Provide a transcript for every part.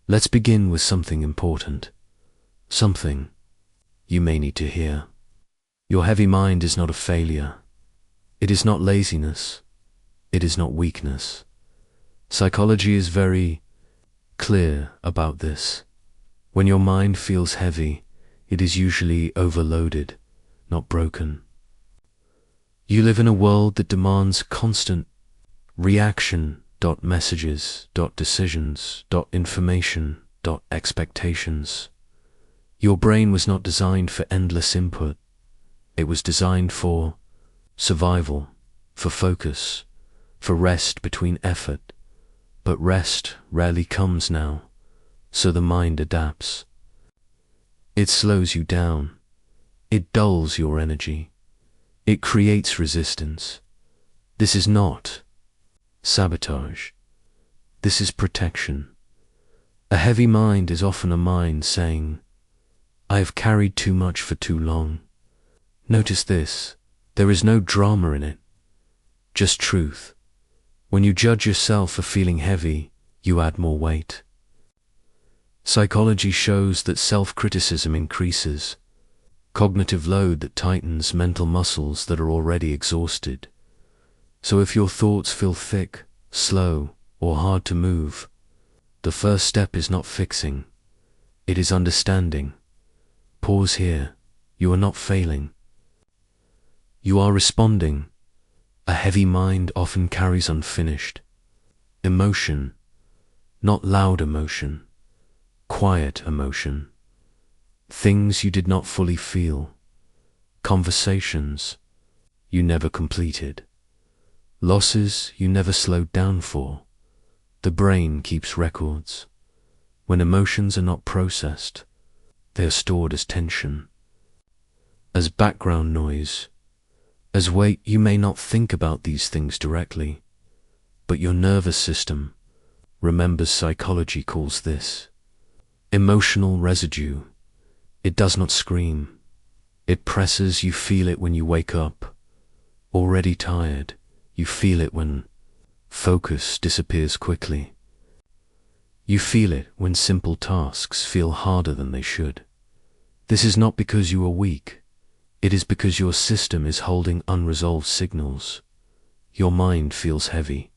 Let's begin with something important. Something you may need to hear. Your heavy mind is not a failure. It is not laziness. It is not weakness. Psychology is very clear about this. When your mind feels heavy, it is usually overloaded, not broken. You live in a world that demands constant reaction, messages, decisions, information, expectations. Your brain was not designed for endless input. It was designed for survival, for focus, for rest between effort. But rest rarely comes now, so the mind adapts. It slows you down. It dulls your energy. It creates resistance. This is not sabotage. This is protection. A heavy mind is often a mind saying, I have carried too much for too long. Notice this, there is no drama in it, just truth. When you judge yourself for feeling heavy, you add more weight. Psychology shows that self-criticism increases, cognitive load that tightens mental muscles that are already exhausted. So if your thoughts feel thick, slow, or hard to move, the first step is not fixing, it is understanding. Pause here, you are not failing. You are responding. A heavy mind often carries unfinished emotion, not loud emotion, quiet emotion, things you did not fully feel, conversations you never completed, losses you never slowed down for. The brain keeps records. When emotions are not processed, they are stored as tension, as background noise, as weight. You may not think about these things directly, but your nervous system remembers. Psychology calls this emotional residue. It does not scream. It presses. You feel it when you wake up, already tired. You feel it when focus disappears quickly. You feel it when simple tasks feel harder than they should. This is not because you are weak. It is because your system is holding unresolved signals. Your mind feels heavy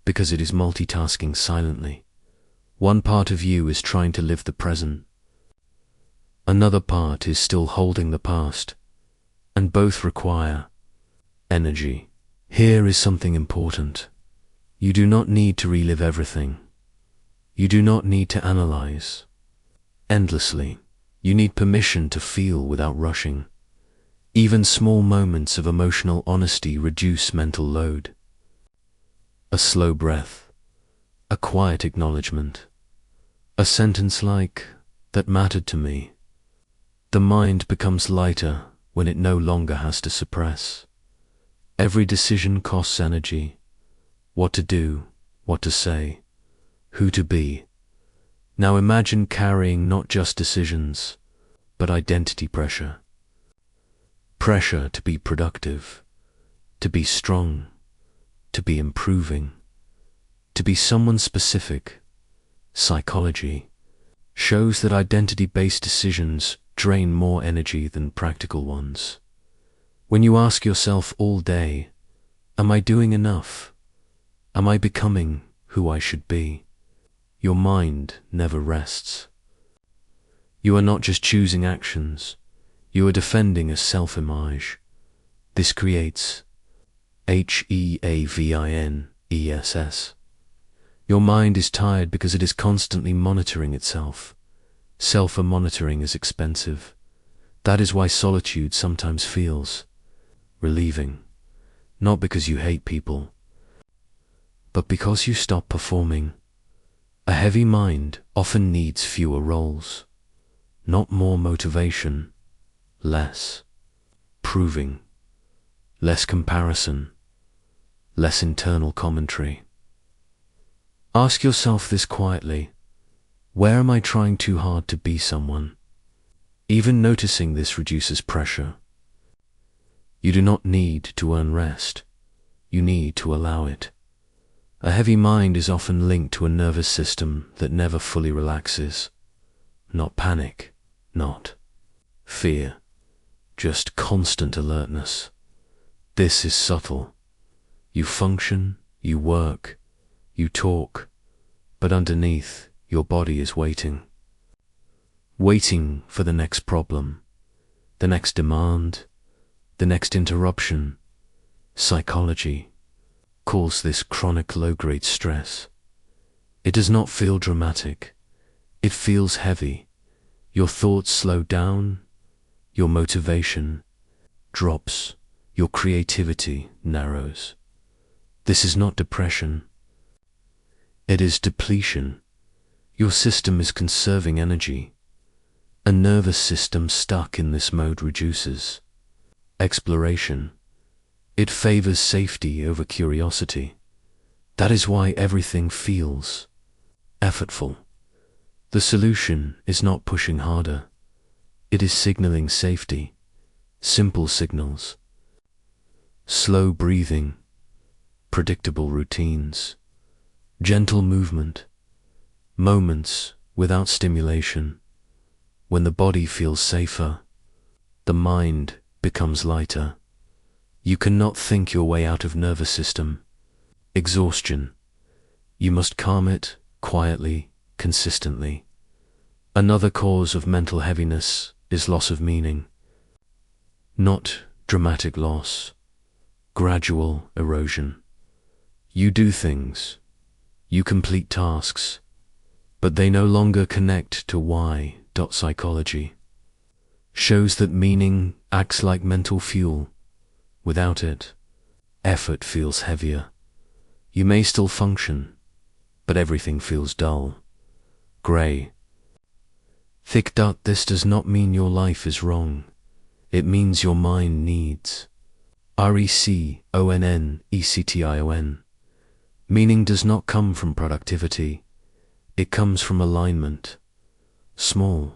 because it is multitasking silently. One part of you is trying to live the present. Another part is still holding the past, and both require energy. Here is something important. You do not need to relive everything. You do not need to analyze endlessly. You need permission to feel without rushing. Even small moments of emotional honesty reduce mental load. A slow breath, a quiet acknowledgement, a sentence like, "That mattered to me." The mind becomes lighter when it no longer has to suppress. Every decision costs energy. What to do, what to say, who to be. Now imagine carrying not just decisions, but identity pressure. Pressure to be productive, to be strong, to be improving, to be someone specific. Psychology shows that identity-based decisions drain more energy than practical ones. When you ask yourself all day, am I doing enough? Am I becoming who I should be? Your mind never rests. You are not just choosing actions, you are defending a self-image. This creates heaviness. Your mind is tired because it is constantly monitoring itself. Self-monitoring is expensive. That is why solitude sometimes feels relieving. Not because you hate people, but because you stop performing. A heavy mind often needs fewer roles, not more motivation, less proving, less comparison, less internal commentary. Ask yourself this quietly. Where am I trying too hard to be someone? Even noticing this reduces pressure. You do not need to earn rest. You need to allow it. A heavy mind is often linked to a nervous system that never fully relaxes. Not panic, not fear, just constant alertness. This is subtle. You function, you work, you talk, but underneath, your body is waiting. Waiting for the next problem, the next demand, the next interruption. Psychology calls this chronic low-grade stress. It does not feel dramatic. It feels heavy. Your thoughts slow down, your motivation drops, your creativity narrows. This is not depression. It is depletion. Your system is conserving energy. A nervous system stuck in this mode reduces exploration. It favors safety over curiosity. That is why everything feels effortful. The solution is not pushing harder. It is signaling safety. Simple signals. Slow breathing, predictable routines, gentle movement, moments without stimulation. When the body feels safer, the mind becomes lighter. You cannot think your way out of nervous system exhaustion. You must calm it quietly, consistently. Another cause of mental heaviness is loss of meaning. Not dramatic loss, gradual erosion. You do things, you complete tasks, but they no longer connect to why. Psychology shows that meaning acts like mental fuel. Without it, effort feels heavier. You may still function, but everything feels dull, grey, thick. This does not mean your life is wrong. It means your mind needs RECONNECTION. Meaning does not come from productivity. It comes from alignment. Small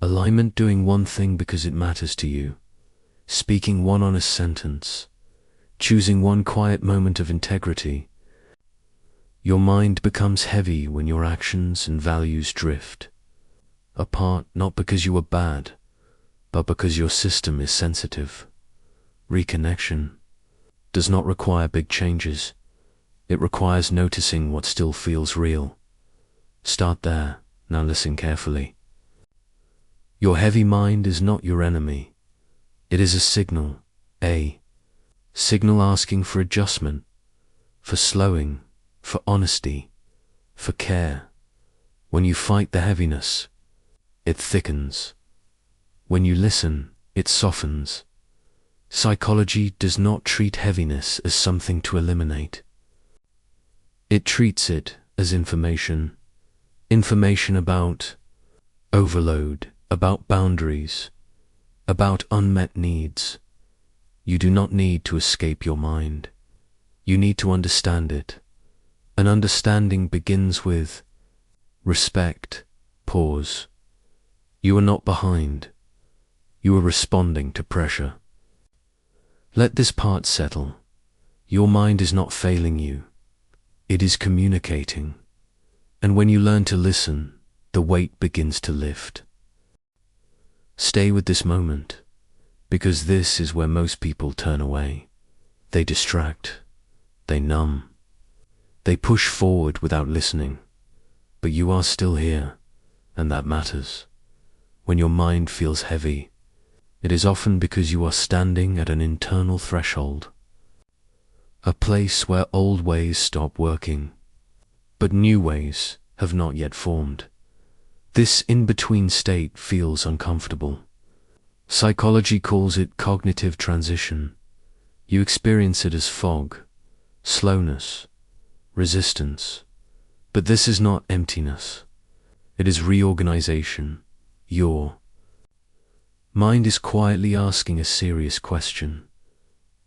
alignment, doing one thing because it matters to you, speaking one honest sentence, choosing one quiet moment of integrity. Your mind becomes heavy when your actions and values drift apart, not because you are bad, but because your system is sensitive. Reconnection does not require big changes. It requires noticing what still feels real. Start there. Now listen carefully. Your heavy mind is not your enemy. It is a signal asking for adjustment, for slowing, for honesty, for care. When you fight the heaviness, it thickens. When you listen, it softens. Psychology does not treat heaviness as something to eliminate. It treats it as information. Information about overload, about boundaries, about unmet needs. You do not need to escape your mind. You need to understand it. An understanding begins with respect. Pause. You are not behind. You are responding to pressure. Let this part settle. Your mind is not failing you. It is communicating. And when you learn to listen, the weight begins to lift. Stay with this moment, because this is where most people turn away. They distract. They numb. They push forward without listening. But you are still here, and that matters. When your mind feels heavy, it is often because you are standing at an internal threshold. A place where old ways stop working, but new ways have not yet formed. This in-between state feels uncomfortable. Psychology calls it cognitive transition. You experience it as fog, slowness, resistance. But this is not emptiness. It is reorganization. Your mind is quietly asking a serious question.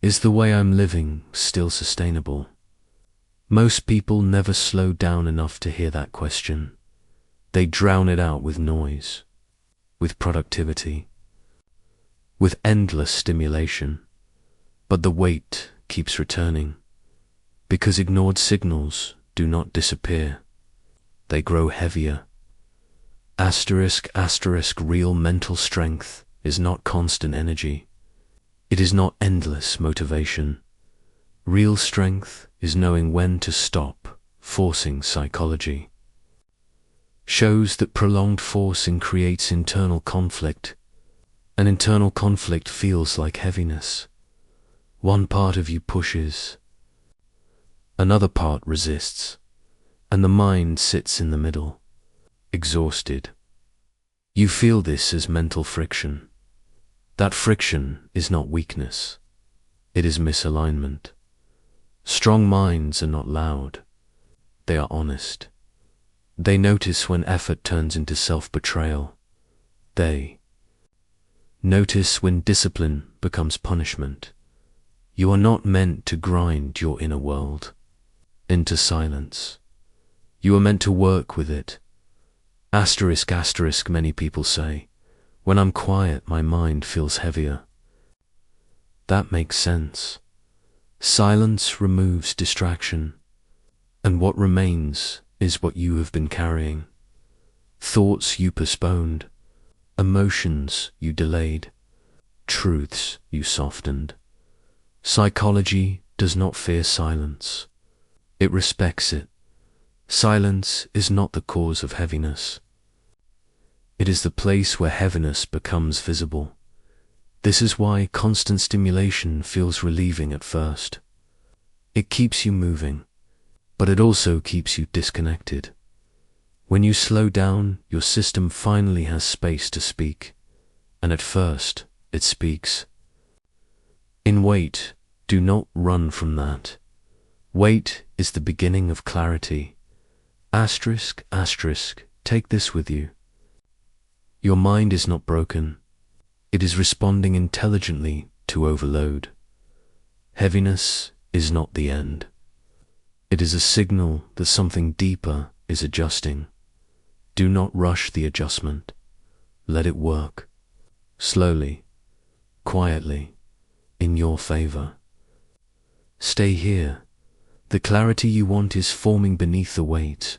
Is the way I'm living still sustainable? Most people never slow down enough to hear that question. They drown it out with noise, with productivity, with endless stimulation. But the weight keeps returning, because ignored signals do not disappear. They grow heavier. Asterisk, asterisk, real mental strength is not constant energy. It is not endless motivation. Real strength is knowing when to stop forcing psychology. Shows that prolonged forcing creates internal conflict. An internal conflict feels like heaviness. One part of you pushes, another part resists, and the mind sits in the middle, exhausted. You feel this as mental friction. That friction is not weakness. It is misalignment. Strong minds are not loud. They are honest. They notice when effort turns into self-betrayal. They notice when discipline becomes punishment. You are not meant to grind your inner world into silence. You are meant to work with it. Asterisk, asterisk, many people say, when I'm quiet, my mind feels heavier. That makes sense. Silence removes distraction, and what remains is what you have been carrying. Thoughts you postponed, emotions you delayed, truths you softened. Psychology does not fear silence. It respects it. Silence is not the cause of heaviness. It is the place where heaviness becomes visible. This is why constant stimulation feels relieving at first. It keeps you moving, but it also keeps you disconnected. When you slow down, your system finally has space to speak, and at first it speaks. In wait, do not run from that. Wait is the beginning of clarity. Asterisk, asterisk, take this with you. Your mind is not broken. It is responding intelligently to overload. Heaviness is not the end. It is a signal that something deeper is adjusting. Do not rush the adjustment. Let it work. Slowly, quietly, in your favor. Stay here. The clarity you want is forming beneath the weight.